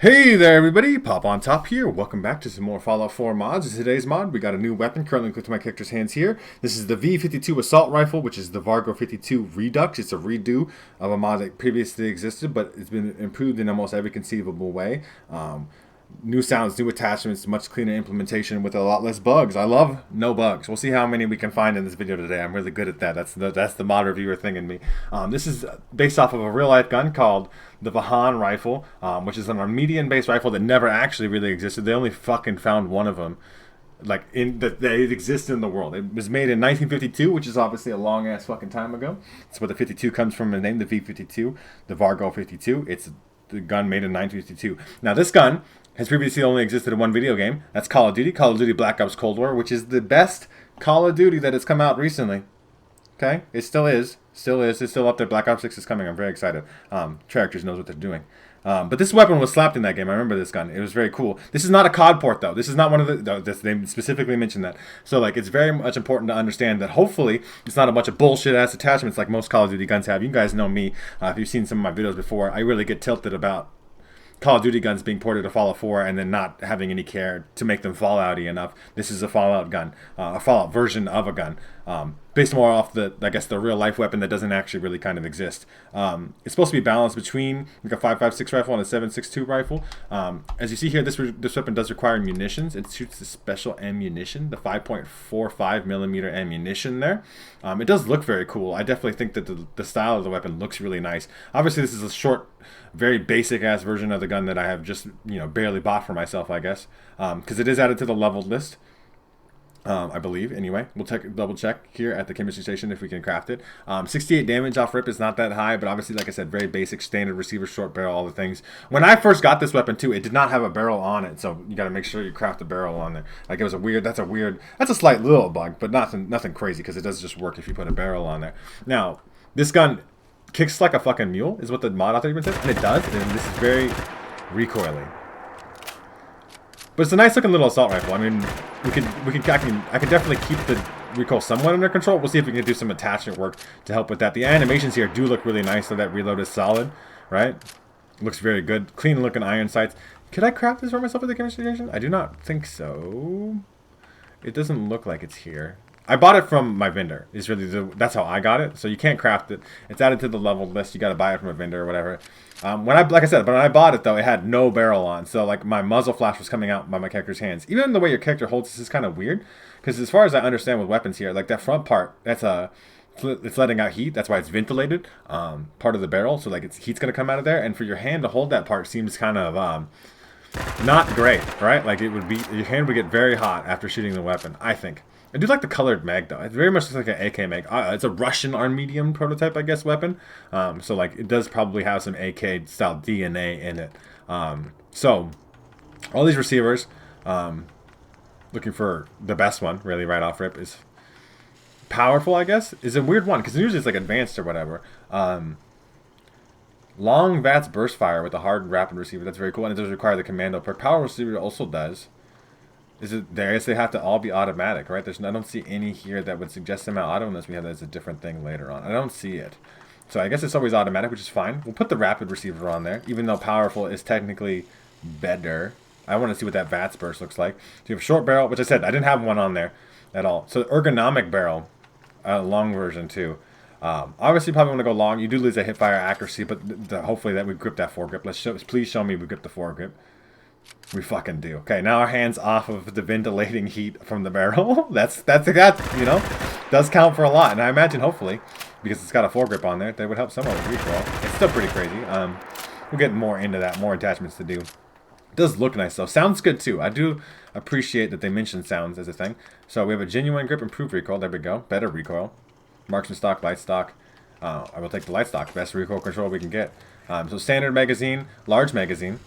Hey there everybody, Pop on Top here. Welcome back to some more Fallout 4 mods. In today's mod, we got a new weapon currently equipped to my character's hands here. This is the V52 assault rifle, which is the Vargo 52 Redux. It's a redo of a mod that previously existed, but it's been improved in almost every conceivable way. New sounds, new attachments, much cleaner implementation with a lot less bugs. I love no bugs. We'll see how many we can find in this video today. I'm really good at that. That's the mod reviewer thing in me. This is based off of a real life gun called the Vahan rifle, which is an Armenian based rifle that never actually really existed. They only fucking found one of them. Like that it exists in the world. It was made in 1952, which is obviously a long ass fucking time ago. That's where the 52 comes from. The name, the V52, the Vargo 52. It's the gun made in 1952. Now this gun has previously only existed in one video game. That's Call of Duty Black Ops Cold War, which is the best Call of Duty that has come out recently. Okay, it still is. It's still up there. Black Ops 6 is coming. I'm very excited. Characters knows what they're doing. But this weapon was slapped in that game. I remember this gun. It was very cool. This is not a COD port, though. This is not one of the... They specifically mentioned that. So, like, it's very much important to understand that hopefully it's not a bunch of bullshit-ass attachments like most Call of Duty guns have. You guys know me. If you've seen some of my videos before, I really get tilted about Call of Duty guns being ported to Fallout 4 and then not having any care to make them Fallout-y enough. This is a Fallout gun, a Fallout version of a gun, based more off the, I guess, the real-life weapon that doesn't actually really kind of exist. It's supposed to be balanced between like a 5.56 rifle and a 7.62 rifle. As you see here, this weapon does require munitions. It shoots the special ammunition, the 5.45 millimeter ammunition there. It does look very cool. I definitely think that the style of the weapon looks really nice. Obviously, this is a short, very basic ass version of the gun that I have just barely bought for myself, I guess, because it is added to the leveled list. I believe, anyway. We'll double check here at the chemistry station if we can craft it. 68 damage off rip is not that high, but obviously, like I said, very basic, standard receiver, short barrel, all the things. When I first got this weapon, too, it did not have a barrel on it, so you got to make sure you craft a barrel on there. Like, it was that's a slight little bug, but nothing crazy, because it does just work if you put a barrel on there. Now, this gun kicks like a fucking mule, is what the mod author even said, and it does, and this is very recoily. But it's a nice looking little assault rifle. I mean, I can definitely keep the recoil somewhat under control. We'll see if we can do some attachment work to help with that. The animations here do look really nice, so that reload is solid, right? Looks very good. Clean looking iron sights. Could I craft this for myself at the chemistry station? I do not think so. It doesn't look like it's here. I bought it from my vendor. That's how I got it. So you can't craft it. It's added to the leveled list. You got to buy it from a vendor or whatever. Like I said, when I bought it though, it had no barrel on. So like my muzzle flash was coming out by my character's hands. Even the way your character holds this is kind of weird, because as far as I understand with weapons here, like that front part, it's letting out heat. That's why it's ventilated. Part of the barrel, so like heat's gonna come out of there. And for your hand to hold that part seems kind of not great, right? Like your hand would get very hot after shooting the weapon, I think. I do like the colored mag though. It very much looks like an AK mag. It's a Russian Armenian prototype, I guess, weapon. So like it does probably have some AK style DNA in it. So all these receivers, looking for the best one, really right off rip, is powerful, I guess. Is a weird one because usually it's like advanced or whatever. Long vats burst fire with a hard rapid receiver. That's very cool, and it does require the commando perk. Power receiver also does. Is it there? I guess they have to all be automatic, right? I don't see any here that would suggest them out auto unless we have that as a different thing later on. I don't see it. So I guess it's always automatic, which is fine. We'll put the rapid receiver on there, even though powerful is technically better. I want to see what that VATS burst looks like. So you have short barrel, which I said I didn't have one on there at all. So ergonomic barrel, long version too. Obviously, you probably want to go long. You do lose that hip fire accuracy, but hopefully that we grip that foregrip. Please show me we grip the foregrip. We fucking do. Okay, now our hands off of the ventilating heat from the barrel. That's does count for a lot. And I imagine, hopefully, because it's got a foregrip on there, that would help somewhat with recoil. It's still pretty crazy. We'll get more into that, more attachments to do. It does look nice though. Sounds good too. I do appreciate that they mentioned sounds as a thing. So we have a genuine grip, improved recoil. There we go. Better recoil. Marksman stock, light stock. I will take the light stock. Best recoil control we can get. So standard magazine, large magazine.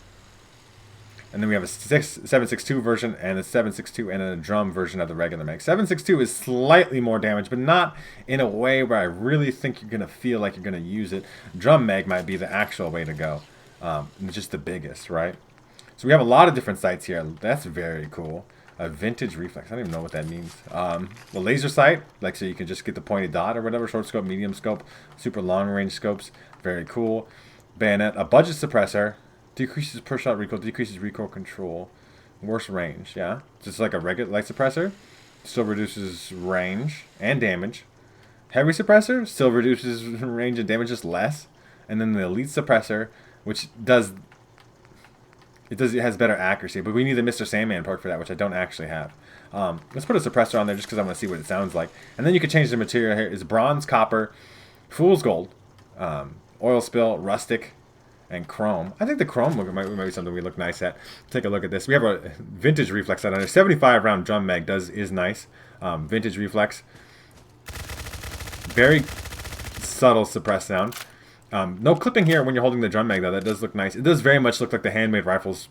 And then we have a 7.62 version and a 7.62 and a drum version of the regular mag. 7.62 is slightly more damage, but not in a way where I really think you're going to feel like you're going to use it. Drum mag might be the actual way to go. Just the biggest, right? So we have a lot of different sights here. That's very cool. A vintage reflex. I don't even know what that means. The laser sight, like so you can just get the pointed dot or whatever. Short scope, medium scope, super long range scopes. Very cool. Bayonet. A budget suppressor. Decreases per shot recoil, decreases recoil control. Worse range, yeah. Just like a regular light suppressor. Still reduces range and damage. Heavy suppressor still reduces range and damage just less. And then the elite suppressor, which it has better accuracy, but we need the Mr. Sandman perk for that, which I don't actually have. Let's put a suppressor on there just because I want to see what it sounds like. And then you can change the material here. It's bronze, copper, fool's gold, oil spill, rustic, and chrome. I think the chrome might be something we look nice at. Take a look at this. We have a vintage reflex on there. 75 round drum mag is nice. Vintage reflex. Very subtle suppressed sound. No clipping here when you're holding the drum mag, though. That does look nice. It does very much look like the handmade rifles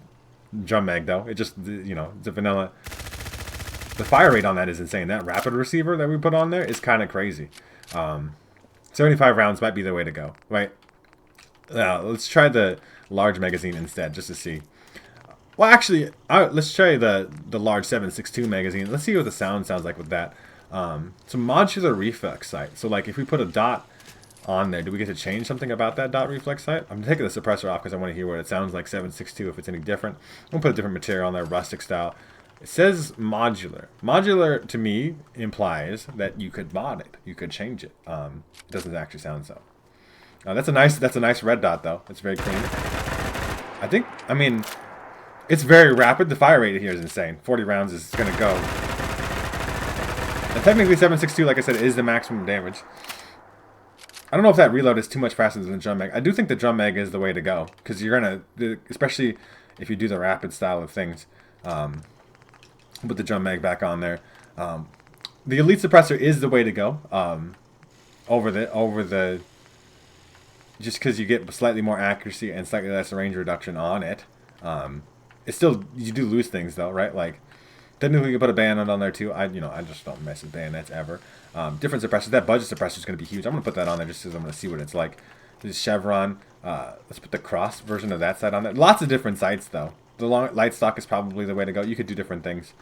drum mag, though. It just, you know, it's a vanilla. The fire rate on that is insane. That rapid receiver that we put on there is kind of crazy. 75 rounds might be the way to go, right? Let's try the large magazine instead, just to see. Well, actually, let's try the large 7.62 magazine. Let's see what the sound sounds like with that. It's a modular reflex sight. So, like, if we put a dot on there, do we get to change something about that dot reflex sight? I'm taking the suppressor off because I want to hear what it sounds like 7.62 if it's any different. I'm going to put a different material on there, rustic style. It says modular. Modular, to me, implies that you could mod it. You could change it. It doesn't actually sound so. That's a nice red dot, though. It's very clean. I mean, it's very rapid. The fire rate here is insane. 40 rounds is going to go. And technically 7.62, like I said, is the maximum damage. I don't know if that reload is too much faster than the drum mag. I do think the drum mag is the way to go. Because you're going to, especially if you do the rapid style of things. Put the drum mag back on there. The elite suppressor is the way to go. Just because you get slightly more accuracy and slightly less range reduction on it. It's still, you do lose things though, right? Like, technically you put a bayonet on there too. I just don't mess with bayonets ever. Different suppressors. That budget suppressor is going to be huge. I'm going to put that on there just because I'm going to see what it's like. This chevron. Let's put the cross version of that sight on there. Lots of different sights though. The long light stock is probably the way to go. You could do different things.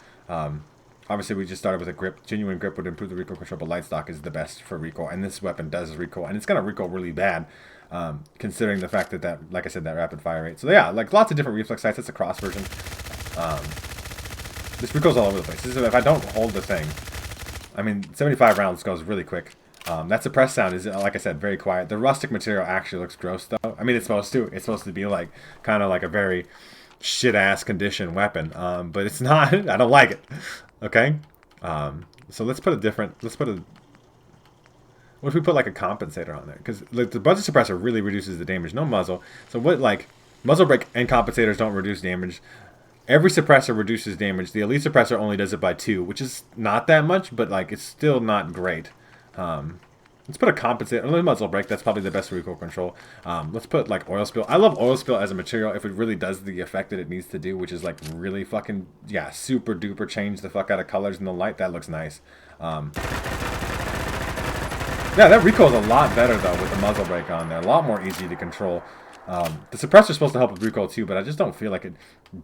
Obviously, we just started with a grip. Genuine grip would improve the recoil control, but light stock is the best for recoil. And this weapon does recoil, and it's going to recoil really bad, considering the fact that, like I said, that rapid fire rate. So yeah, like lots of different reflex sights. That's a cross version. This recoils all over the place. This is, if I don't hold the thing, I mean, 75 rounds goes really quick. That suppressed sound is, like I said, very quiet. The rustic material actually looks gross, though. I mean, it's supposed to. It's supposed to be like kind of like a very shit-ass condition weapon, but it's not. I don't like it. Okay, so let's put a what if we put like a compensator on there? Because like, the budget suppressor really reduces the damage. No muzzle. So what, like, muzzle brake and compensators don't reduce damage. Every suppressor reduces damage. The elite suppressor only does it by 2, which is not that much, but like it's still not great. Let's put a compensator, a muzzle brake. That's probably the best recoil control. Let's put like oil spill. I love oil spill as a material if it really does the effect that it needs to do, which is like really fucking, yeah, super duper change the fuck out of colors in the light. That looks nice. Yeah, that recoils a lot better though with the muzzle brake on there. A lot more easy to control. The suppressor is supposed to help with recoil too, but I just don't feel like it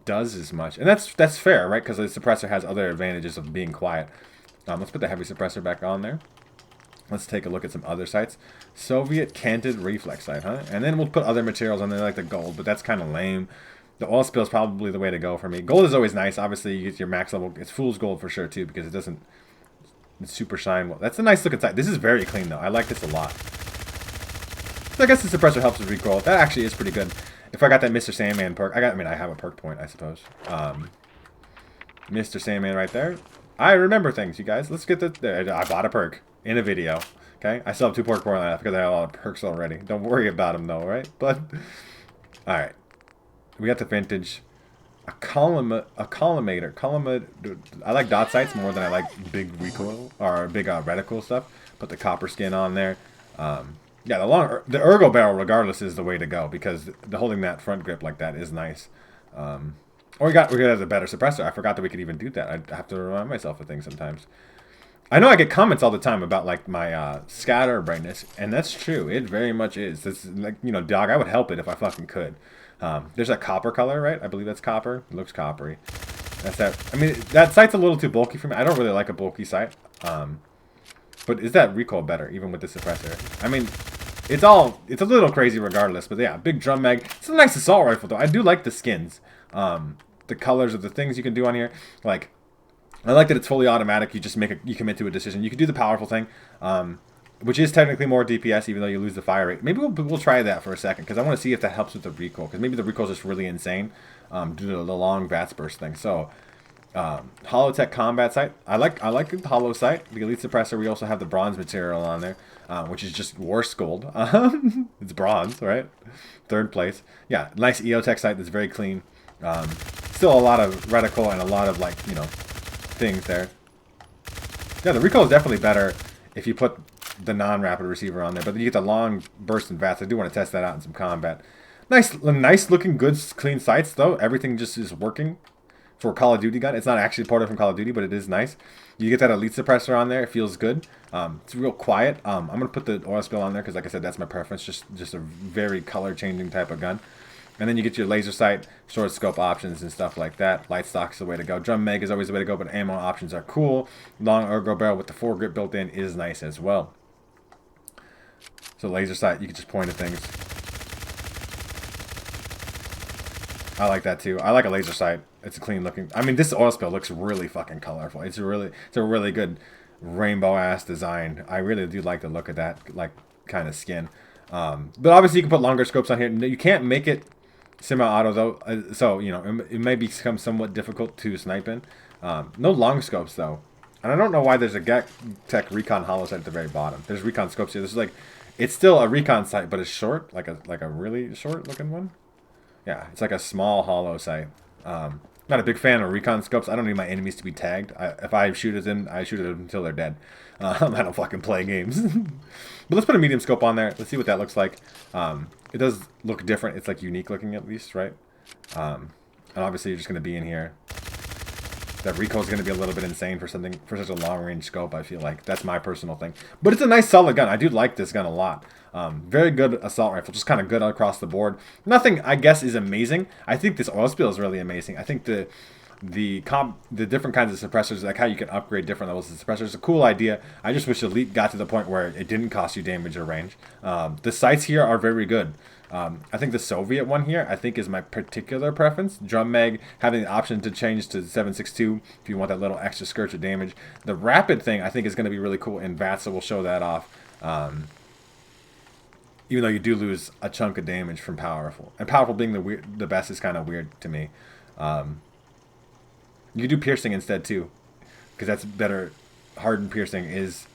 does as much. And that's fair, right? Because the suppressor has other advantages of being quiet. Let's put the heavy suppressor back on there. Let's take a look at some other sights. Soviet canted reflex sight, huh? And then we'll put other materials on there like the gold, but that's kind of lame. The oil spill is probably the way to go for me. Gold is always nice. Obviously, you get your max level. It's fool's gold for sure, too, because it doesn't super shine well. That's a nice looking sight. This is very clean, though. I like this a lot. So I guess the suppressor helps with recoil. That actually is pretty good. If I got that Mr. Sandman perk, I have a perk point, I suppose. Mr. Sandman right there. I remember things, you guys. Let's get the... I bought a perk in a video, okay? I still have 2 perk points left because I have a lot of perks already. Don't worry about them, though, right? But, alright. We got the vintage. A collimator. I like dot sights more than I like big recoil, or big reticle stuff. Put the copper skin on there. Yeah, the ergo barrel, regardless, is the way to go because holding that front grip like that is nice. Or we got a better suppressor. I forgot that we could even do that. I have to remind myself of things sometimes. I know I get comments all the time about like my scatter brightness, and that's true. It very much is. It's like, you know, dog, I would help it if I fucking could. There's that copper color, right? I believe that's copper. It looks coppery. That's that. I mean, that sight's a little too bulky for me. I don't really like a bulky sight. But is that recoil better, even with the suppressor? I mean, it's a little crazy regardless. But yeah, big drum mag. It's a nice assault rifle though. I do like the skins, the colors of the things you can do on here. Like, I like that it's fully automatic. You just you commit to a decision. You can do the powerful thing, which is technically more DPS, even though you lose the fire rate. Maybe we'll try that for a second, because I want to see if that helps with the recoil. Because maybe the recoil is just really insane due to the long vats burst thing. So, Holotech combat sight. I like the hollow sight. The elite suppressor. We also have the bronze material on there, which is just worse gold. It's bronze, right? Third place. Yeah, nice EOTech sight that's very clean. Still a lot of reticle and a lot of, like, you know, things there. Yeah, the recoil is definitely better if you put the non-rapid receiver on there, but you get the long burst and vats. I do want to test that out in some combat. Nice looking, good, clean sights though. Everything just is working for a Call of Duty gun. It's not actually ported from Call of Duty, but it is nice. You get that elite suppressor on there. It feels good. It's real quiet. I'm gonna put the oil spill on there because, like I said, that's my preference. Just a very color changing type of gun. And then you get your laser sight, short scope options, and stuff like that. Light stock's the way to go. Drum mag is always the way to go, but ammo options are cool. Long ergo barrel with the foregrip built in is nice as well. So laser sight, you can just point at things. I like that too. I like a laser sight. It's a clean looking. I mean, this oil spill looks really fucking colorful. It's a really good rainbow ass design. I really do like the look of that, like, kind of skin. But obviously you can put longer scopes on here. You can't make it semi-auto though, so you know it may become somewhat difficult to snipe in. No long scopes though, and I don't know why there's a Gek Tech Recon hollow sight at the very bottom. There's recon scopes here. This is like, it's still a recon sight, but it's short, like a really short looking one. Yeah, it's like a small hollow sight. Not a big fan of recon scopes. I don't need my enemies to be tagged. If I shoot at them, I shoot at them until they're dead. I don't fucking play games. But let's put a medium scope on there. Let's see what that looks like. It does look different. It's like unique looking at least, right? And obviously you're just going to be in here. That recoil is going to be a little bit insane for such a long range scope. I feel like that's my personal thing. But it's a nice solid gun. I do like this gun a lot. Very good assault rifle, just kind of good across the board. Nothing, I guess, is amazing. I think this oil spill is really amazing. I think the different kinds of suppressors, like how you can upgrade different levels of suppressors, is a cool idea. I just wish Elite got to the point where it didn't cost you damage or range. The sights here are very good. I think the Soviet one here, I think, is my particular preference. Drum mag, having the option to change to 7.62 if you want that little extra skirt of damage. The rapid thing, I think, is going to be really cool in VATS, so we'll show that off. Even though you do lose a chunk of damage from powerful. And powerful being the best is kind of weird to me. You do piercing instead too, because that's better. Hardened piercing is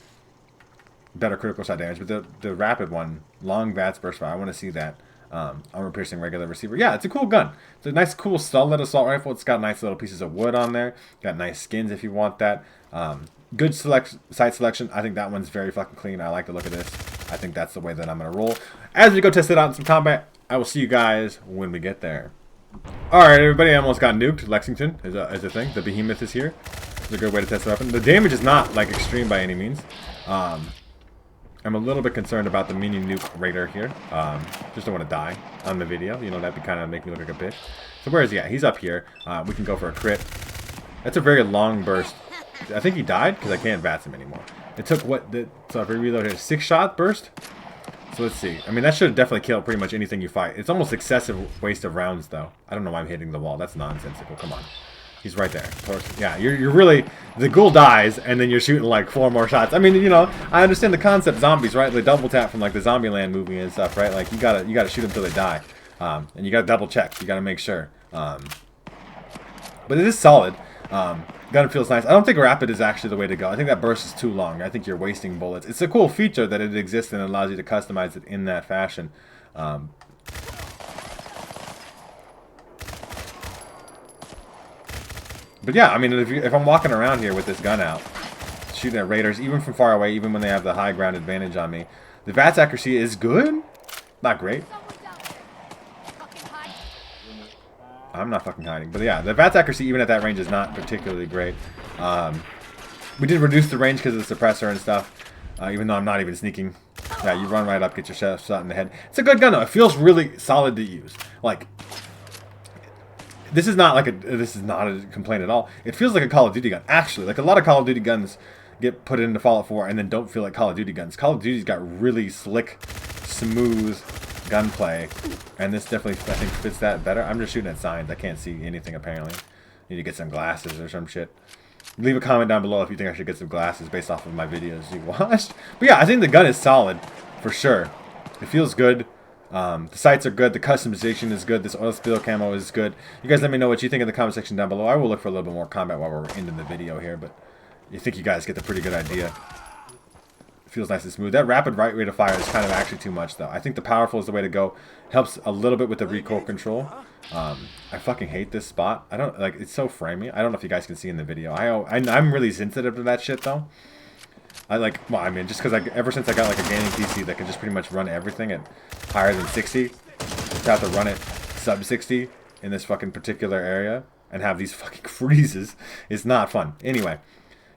better critical shot damage, but the rapid one, long VATS burst fire, I want to see that. Armor piercing regular receiver. Yeah, it's a cool gun. It's a nice, cool solid assault rifle. It's got nice little pieces of wood on there. Got nice skins if you want that. Good sight selection. I think that one's very fucking clean. I like the look of this. I think that's the way that I'm gonna roll. As we go test it out in some combat, I will see you guys when we get there. Alright, everybody, I almost got nuked. Lexington is a thing. The behemoth is here. It's a good way to test the weapon. The damage is not, like, extreme by any means. I'm a little bit concerned about the mini nuke raider here. Just don't want to die on the video. You know, that'd kind of make me look like a bitch. So where is he at? He's up here. We can go for a crit. That's a very long burst. I think he died because I can't VATS him anymore. It took so if we reload here, 6-shot burst. So let's see. I mean, that should definitely kill pretty much anything you fight. It's almost excessive waste of rounds, though. I don't know why I'm hitting the wall. That's nonsensical. Come on. He's right there. Yeah, you're really... The ghoul dies, and then you're shooting, like, 4 more shots. I mean, you know, I understand the concept zombies, right? The double tap from, like, the Zombieland movie and stuff, right? Like, you gotta shoot them until they die. And you gotta double check. You gotta make sure. But it is solid. Gun feels nice. I don't think rapid is actually the way to go. I think that burst is too long. I think you're wasting bullets. It's a cool feature that it exists and allows you to customize it in that fashion. But yeah, I mean, if I'm walking around here with this gun out, shooting at raiders, even from far away, even when they have the high ground advantage on me, the VATS accuracy is good. Not great. I'm not fucking hiding. But yeah, the VATS accuracy even at that range is not particularly great. We did reduce the range because of the suppressor and stuff, even though I'm not even sneaking. Yeah, you run right up, get your shot in the head. It's a good gun though. It feels really solid to use. Like, this is not a complaint at all. It feels like a Call of Duty gun. Actually, like a lot of Call of Duty guns get put into Fallout 4 and then don't feel like Call of Duty guns. Call of Duty's got really slick, smooth gunplay, and this definitely, I think, fits that better. I'm just shooting at signs. I can't see anything, apparently. Need to get some glasses or some shit. Leave a comment down below if you think I should get some glasses based off of my videos you watched. But yeah, I think the gun is solid, for sure. It feels good. The sights are good. The customization is good. This oil spill camo is good. You guys let me know what you think in the comment section down below. I will look for a little bit more comment while we're ending the video here, but I think you guys get the pretty good idea. It feels nice and smooth. That rapid right rate of fire is kind of actually too much, though. I think the powerful is the way to go. Helps a little bit with the recoil control. I fucking hate this spot. I don't, like, it's so framey. I don't know if you guys can see in the video. I'm really sensitive to that shit, though. Well, I mean, just because ever since I got like a gaming PC that can just pretty much run everything at higher than 60, just have to run it sub 60 in this fucking particular area and have these fucking freezes. It's not fun. Anyway,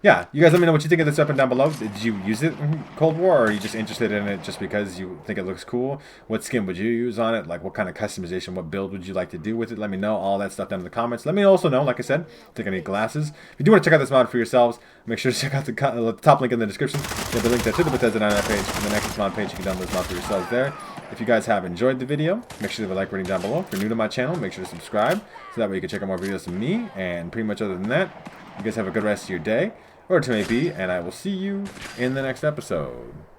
yeah, you guys let me know what you think of this weapon down below. Did you use it in Cold War, or are you just interested in it just because you think it looks cool? What skin would you use on it? Like, what kind of customization, what build would you like to do with it? Let me know all that stuff down in the comments. Let me also know, like I said, I think I need glasses. If you do want to check out this mod for yourselves, make sure to check out the top link in the description. There'll be a link there to the Bethesda 99 page and the Nexus mod page. You can download this mod for yourselves there. If you guys have enjoyed the video, make sure to leave a like rating down below. If you're new to my channel, make sure to subscribe, so that way you can check out more videos from me. And pretty much other than that, you guys have a good rest of your day, or it may be, and I will see you in the next episode.